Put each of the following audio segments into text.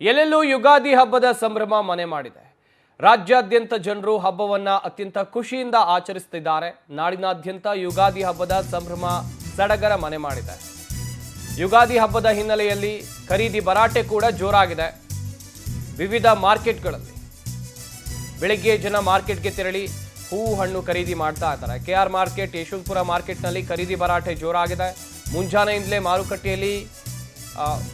ಎಲ್ಲೆಲ್ಲೂ ಯುಗಾದಿ ಹಬ್ಬದ ಸಂಭ್ರಮ ಮನೆ ಮಾಡಿದೆ. ರಾಜ್ಯಾದ್ಯಂತ ಜನರು ಹಬ್ಬವನ್ನ ಅತ್ಯಂತ ಖುಷಿಯಿಂದ ಆಚರಿಸುತ್ತಿದ್ದಾರೆ. ನಾಡಿನಾದ್ಯಂತ ಯುಗಾದಿ ಹಬ್ಬದ ಸಂಭ್ರಮ ಸಡಗರ ಮನೆ ಮಾಡಿದೆ. ಯುಗಾದಿ ಹಬ್ಬದ ಹಿನ್ನೆಲೆಯಲ್ಲಿ ಖರೀದಿ ಭರಾಟೆ ಕೂಡ ಜೋರಾಗಿದೆ. ವಿವಿಧ ಮಾರ್ಕೆಟ್ಗಳಲ್ಲಿ ಬೆಳಗ್ಗೆ ಜನ ಮಾರ್ಕೆಟ್ಗೆ ತೆರಳಿ ಹೂವು ಹಣ್ಣು ಖರೀದಿ ಮಾಡ್ತಾ ಇದ್ದಾರೆ. ಕೆಆರ್ ಮಾರ್ಕೆಟ್, ಯಶವಂತಪುರ ಮಾರ್ಕೆಟ್ನಲ್ಲಿ ಖರೀದಿ ಭರಾಟೆ ಜೋರಾಗಿದೆ. ಮುಂಜಾನೆಯಿಂದಲೇ ಮಾರುಕಟ್ಟೆಯಲ್ಲಿ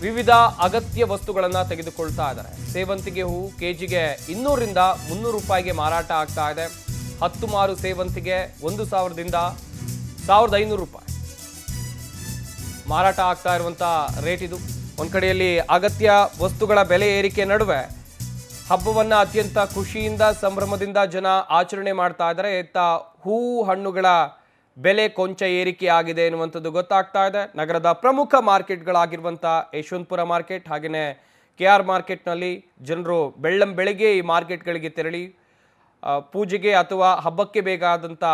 ವಿವಿಧ ಅಗತ್ಯ ವಸ್ತುಗಳನ್ನು ತೆಗೆದುಕೊಳ್ತಾ ಇದ್ದಾರೆ. ಸೇವಂತಿಗೆ ಹೂವು ಕೆಜಿಗೆ 200ರಿಂದ 300 ರೂಪಾಯಿಗೆ ಮಾರಾಟ ಆಗ್ತಾ ಇದೆ. 10 ಮಾರು ಸೇವಂತಿಗೆ 1000ದಿಂದ 1500 ರೂಪಾಯಿ ಮಾರಾಟ ಆಗ್ತಾ ಇರುವಂಥ ರೇಟ್ ಇದು. ಒಂದು ಕಡೆಯಲ್ಲಿ ಅಗತ್ಯ ವಸ್ತುಗಳ ಬೆಲೆ ಏರಿಕೆ ನಡುವೆ ಹಬ್ಬವನ್ನು ಅತ್ಯಂತ ಖುಷಿಯಿಂದ ಸಂಭ್ರಮದಿಂದ ಜನ ಆಚರಣೆ ಮಾಡ್ತಾ ಇದ್ದಾರೆ. ಇತ್ತ ಹೂವು ಹಣ್ಣುಗಳ ಬೆಲೆ ಕೊಂಚ ಏರಿಕೆ ಆಗಿದೆ ಎನ್ನುವಂಥದ್ದು ಗೊತ್ತಾಗ್ತಾ ಇದೆ. ನಗರದ ಪ್ರಮುಖ ಮಾರ್ಕೆಟ್ಗಳಾಗಿರುವಂಥ ಯಶವಂತಪುರ ಮಾರ್ಕೆಟ್ ಹಾಗೆಯೇ ಕೆಆರ್ ಮಾರ್ಕೆಟ್ನಲ್ಲಿ ಜನರು ಬೆಳಗ್ಗೆ ಈ ಮಾರ್ಕೆಟ್ಗಳಿಗೆ ತೆರಳಿ ಪೂಜೆಗೆ ಅಥವಾ ಹಬ್ಬಕ್ಕೆ ಬೇಕಾದಂಥ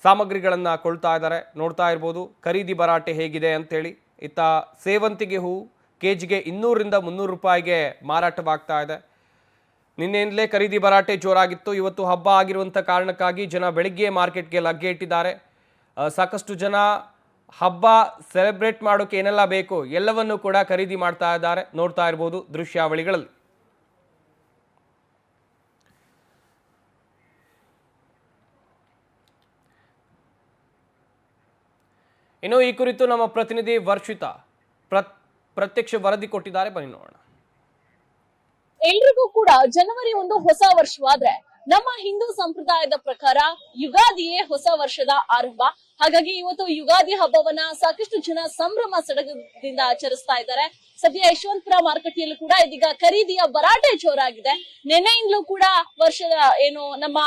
ಸಾಮಗ್ರಿಗಳನ್ನು ಕೊಳ್ತಾ ಇದ್ದಾರೆ. ನೋಡ್ತಾ ಇರ್ಬೋದು ಖರೀದಿ ಭರಾಟೆ ಹೇಗಿದೆ ಅಂತೇಳಿ. ಇತ್ತ ಸೇವಂತಿಗೆ ಹೂವು ಕೆಜಿಗೆ 200ರಿಂದ 300 ರೂಪಾಯಿಗೆ ಮಾರಾಟವಾಗ್ತಾ ಇದೆ. ನಿನ್ನೆಯಿಂದಲೇ ಖರೀದಿ ಭರಾಟೆ ಜೋರಾಗಿತ್ತು. ಇವತ್ತು ಹಬ್ಬ ಆಗಿರುವಂಥ ಕಾರಣಕ್ಕಾಗಿ ಜನ ಬೆಳಗ್ಗೆ ಮಾರ್ಕೆಟ್ಗೆ ಲಗ್ಗೆ ಇಟ್ಟಿದ್ದಾರೆ. ಸಾಕಷ್ಟು ಜನ ಹಬ್ಬ ಸೆಲೆಬ್ರೇಟ್ ಮಾಡೋಕೆ ಏನೆಲ್ಲ ಬೇಕು ಎಲ್ಲವನ್ನೂ ಕೂಡ ಖರೀದಿ ಮಾಡ್ತಾ ಇದ್ದಾರೆ. ನೋಡ್ತಾ ಇರ್ಬೋದು ದೃಶ್ಯಾವಳಿಗಳಲ್ಲಿ. ಇನ್ನು ಈ ಕುರಿತು ನಮ್ಮ ಪ್ರತಿನಿಧಿ ವರ್ಷಿತಾ ಪ್ರತ್ಯಕ್ಷ ವರದಿ ಕೊಟ್ಟಿದ್ದಾರೆ. ಬನ್ನಿ ನೋಡೋಣ. ಎಲ್ರಿಗೂ ಕೂಡ ಜನವರಿ ಒಂದು ಹೊಸ ವರ್ಷವಾದ್ರೆ ನಮ್ಮ ಹಿಂದೂ ಸಂಪ್ರದಾಯದ ಪ್ರಕಾರ ಯುಗಾದಿಯೇ ಹೊಸ ವರ್ಷದ ಆರಂಭ. ಹಾಗಾಗಿ ಇವತ್ತು ಯುಗಾದಿ ಹಬ್ಬವನ್ನ ಸಾಕಷ್ಟು ಜನ ಸಂಭ್ರಮ ಸಡಗರದಿಂದ ಆಚರಿಸ್ತಾ ಇದ್ದಾರೆ. ಸದ್ಯ ಯಶವಂತಪುರ ಮಾರುಕಟ್ಟೆಯಲ್ಲೂ ಕೂಡ ಇದೀಗ ಖರೀದಿಯ ಭರಾಟೆ ಜೋರಾಗಿದೆ. ನೆನೆಯಿಂದಲೂ ಕೂಡ ವರ್ಷದ ನಮ್ಮ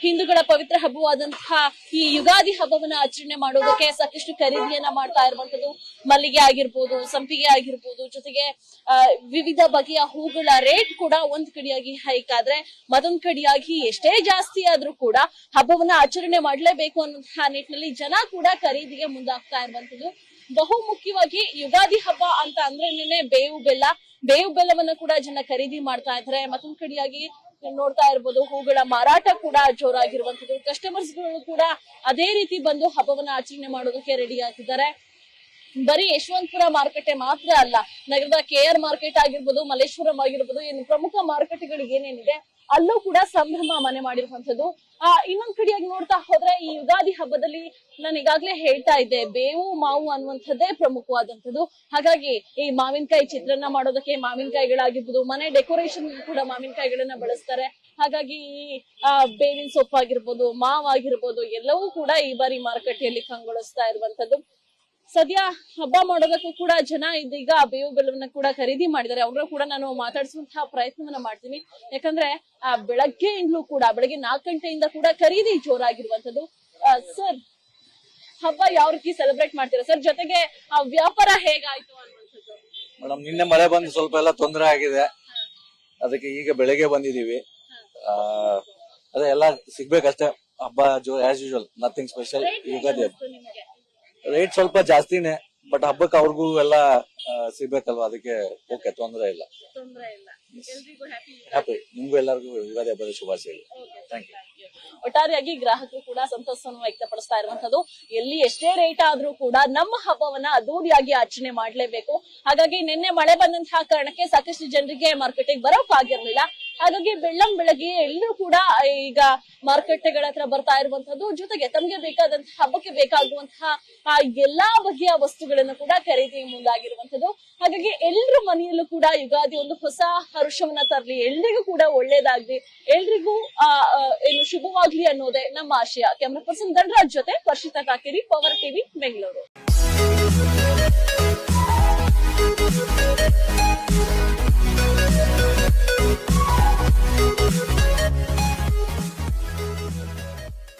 ಹಿಂದೂಗಳ ಪವಿತ್ರ ಹಬ್ಬವಾದಂತಹ ಈ ಯುಗಾದಿ ಹಬ್ಬವನ್ನ ಆಚರಣೆ ಮಾಡೋದಕ್ಕೆ ಸಾಕಷ್ಟು ಖರೀದಿಯನ್ನ ಮಾಡ್ತಾ ಇರುವಂತದ್ದು. ಮಲ್ಲಿಗೆ ಆಗಿರ್ಬೋದು, ಸಂಪಿಗೆ ಆಗಿರ್ಬೋದು, ಜೊತೆಗೆ ವಿವಿಧ ಬಗೆಯ ಹೂಗಳ ರೇಟ್ ಕೂಡ ಒಂದ್ ಕಡೆಯಾಗಿ ಹೈಕ್ ಆದ್ರೆ ಮತ್ತೊಂದ್ ಕಡೆಯಾಗಿ ಎಷ್ಟೇ ಜಾಸ್ತಿ ಆದ್ರೂ ಕೂಡ ಹಬ್ಬವನ್ನ ಆಚರಣೆ ಮಾಡ್ಲೇಬೇಕು ಅನ್ನುವಂತಹ ನಿಟ್ಟಿನಲ್ಲಿ ಜನ ಕೂಡ ಖರೀದಿಗೆ ಮುಂದಾಗ್ತಾ ಇರುವಂತದ್ದು. ಬಹು ಮುಖ್ಯವಾಗಿ ಯುಗಾದಿ ಹಬ್ಬ ಅಂತ ಅಂದ್ರೆ ಬೇವು ಬೆಲ್ಲವನ್ನ ಕೂಡ ಜನ ಖರೀದಿ ಮಾಡ್ತಾ ಇದ್ದಾರೆ. ಮತ್ತೊಂದ್ ಕಡೆಯಾಗಿ ನೋಡ್ತಾ ಇರ್ಬೋದು ಹೂಗಳ ಮಾರಾಟ ಕೂಡ ಜೋರಾಗಿರುವಂತದ್ದು. ಕಸ್ಟಮರ್ಸ್ ಗಳು ಕೂಡ ಅದೇ ರೀತಿ ಬಂದು ಹಬ್ಬವನ್ನ ಆಚರಣೆ ಮಾಡೋದಕ್ಕೆ ರೆಡಿ ಆಗಿದ್ದಾರೆ. ಬರೀ ಯಶವಂತಪುರ ಮಾರುಕಟ್ಟೆ ಮಾತ್ರ ಅಲ್ಲ, ನಗರದ ಕೆಆರ್ ಮಾರ್ಕೆಟ್ ಆಗಿರ್ಬೋದು, ಮಲ್ಲೇಶ್ವರಂ ಆಗಿರ್ಬೋದು, ಏನು ಪ್ರಮುಖ ಮಾರುಕಟ್ಟೆಗಳಿಗೆ ಏನೇನಿದೆ ಅಲ್ಲೂ ಕೂಡ ಸಂಭ್ರಮ ಮನೆ ಮಾಡಿರುವಂತದ್ದು. ಇನ್ನೊಂದ್ ಕಡೆಯಾಗಿ ನೋಡ್ತಾ ಹೋದ್ರೆ ಈ ಯುಗಾದಿ ಹಬ್ಬದಲ್ಲಿ ನಾನು ಈಗಾಗ್ಲೇ ಹೇಳ್ತಾ ಇದ್ದೆ, ಬೇವು ಮಾವು ಅನ್ನುವಂಥದ್ದೇ ಪ್ರಮುಖವಾದಂಥದ್ದು. ಹಾಗಾಗಿ ಈ ಮಾವಿನಕಾಯಿ ಚಿತ್ರಾನ್ನ ಮಾಡೋದಕ್ಕೆ ಮಾವಿನಕಾಯಿಗಳಾಗಿರ್ಬೋದು, ಮನೆ ಡೆಕೋರೇಷನ್ ಕೂಡ ಮಾವಿನಕಾಯಿಗಳನ್ನ ಬಳಸ್ತಾರೆ. ಹಾಗಾಗಿ ಈ ಬೇವಿನ ಸೊಪ್ಪಾಗಿರ್ಬೋದು, ಮಾವಾಗಿರ್ಬೋದು ಎಲ್ಲವೂ ಕೂಡ ಈ ಬಾರಿ ಮಾರುಕಟ್ಟೆಯಲ್ಲಿ ಕಂಗೊಳಿಸ್ತಾ ಇರುವಂತದ್ದು. ಸದ್ಯ ಹಬ್ಬ ಮಾಡೋದಕ್ಕೂ ಕೂಡ ಜನ ಇದೀಗ ಬೇವು ಬೆಲ್ಲವನ್ನ ಕೂಡ ಖರೀದಿ ಮಾಡಿದ್ದಾರೆ. ಅವ್ರನ್ನ ಕೂಡ ನಾನು ಮಾತಾಡಿಸುವಂತಹ ಪ್ರಯತ್ನವನ್ನ ಮಾಡ್ತೀನಿ. ಯಾಕಂದ್ರೆ ಬೆಳಗ್ಗೆಯಿಂದಲೂ ಕೂಡ ಬೆಳಗ್ಗೆ 4 ಗಂಟೆಯಿಂದ ಕೂಡ ಖರೀದಿ ಜೋರಾಗಿರುವಂತದ್ದು. ಸರ್, ಹಬ್ಬ ಯಾವ ರೀತಿ ಸೆಲೆಬ್ರೇಟ್ ಮಾಡ್ತೀರಾ ಸರ್? ಜೊತೆಗೆ ವ್ಯಾಪಾರ ಹೇಗಾಯ್ತು ಅನ್ನುವಂಥದ್ದು? ಮೇಡಮ್, ನಿನ್ನೆ ಮಳೆ ಬಂದು ಸ್ವಲ್ಪ ಎಲ್ಲ ತೊಂದರೆ ಆಗಿದೆ. ಅದಕ್ಕೆ ಈಗ ಬೆಳಗ್ಗೆ ಬಂದಿದೀವಿ. ಅದೇ ಎಲ್ಲ ಸಿಗ್ಬೇಕಷ್ಟೇ. ಹಬ್ಬ as usual, nothing special. Ugadi ಹಬ್ಬ ರೇಟ್ ಸ್ವಲ್ಪ ಜಾಸ್ತಿನೇ, ಬಟ್ ಹಬ್ಬಕ್ಕೆ ಅವ್ರಿಗೂ ಎಲ್ಲ ಸಿಗ್ಬೇಕಲ್ವಾ, ಅದಕ್ಕೆ ಓಕೆ, ತೊಂದರೆ ಇಲ್ಲ. ಹ್ಯಾಪಿ. ನಿಮ್ಗೂ ಎಲ್ಲರಿಗೂ ಯುಗಾದಿ ಹಬ್ಬದ ಶುಭಾಶಯಗಳು. Thank you. ಒಟ್ಟಾರೆಯಾಗಿ ಗ್ರಾಹಕರು ಕೂಡ ಸಂತಸವನ್ನು ವ್ಯಕ್ತಪಡಿಸ್ತಾ ಇರುವಂತದ್ದು. ಎಲ್ಲಿ ಎಷ್ಟೇ ರೇಟ್ ಆದ್ರೂ ಕೂಡ ನಮ್ಮ ಹಬ್ಬವನ್ನ ಅದ್ದೂರಿಯಾಗಿ ಆಚರಣೆ ಮಾಡ್ಲೇಬೇಕು. ಹಾಗಾಗಿ ನಿನ್ನೆ ಮಳೆ ಬಂದಂತಹ ಕಾರಣಕ್ಕೆ ಸಾಕಷ್ಟು ಜನರಿಗೆ ಮಾರ್ಕೆಟಿಗೆ ಬರೋಕ್ ಆಗಿರ್ಲಿಲ್ಲ. ಹಾಗಾಗಿ ಬೆಳಗ್ಗೆ ಎಲ್ಲರೂ ಕೂಡ ಈಗ ಮಾರುಕಟ್ಟೆಗಳ ಹತ್ರ ಬರ್ತಾ ಇರುವಂತದ್ದು. ಜೊತೆಗೆ ತಮ್ಗೆ ಬೇಕಾದಂತಹ ಹಬ್ಬಕ್ಕೆ ಬೇಕಾಗುವಂತಹ ಎಲ್ಲಾ ಬಗೆಯ ವಸ್ತುಗಳನ್ನು ಕೂಡ ಖರೀದಿ ಮುಂದಾಗಿರುವಂತದ್ದು. ಹಾಗಾಗಿ ಎಲ್ರ ಮನೆಯಲ್ಲೂ ಕೂಡ ಯುಗಾದಿ ಒಂದು ಹೊಸ ಹರ್ಷವನ್ನ ತರಲಿ, ಎಲ್ರಿಗೂ ಕೂಡ ಒಳ್ಳೇದಾಗ್ಲಿ, ಎಲ್ರಿಗೂ ಶುಭವಾಗ್ಲಿ ಅನ್ನೋದೇ ನಮ್ಮ ಆಶಯ. ಕ್ಯಾಮರಾ ಪರ್ಸನ್ ಧನರಾಜ್ ಜೊತೆ ವರ್ಷಿತಾ ಕಾಕೇರಿ, ಪವರ್ ಟಿವಿ, ಬೆಂಗಳೂರು.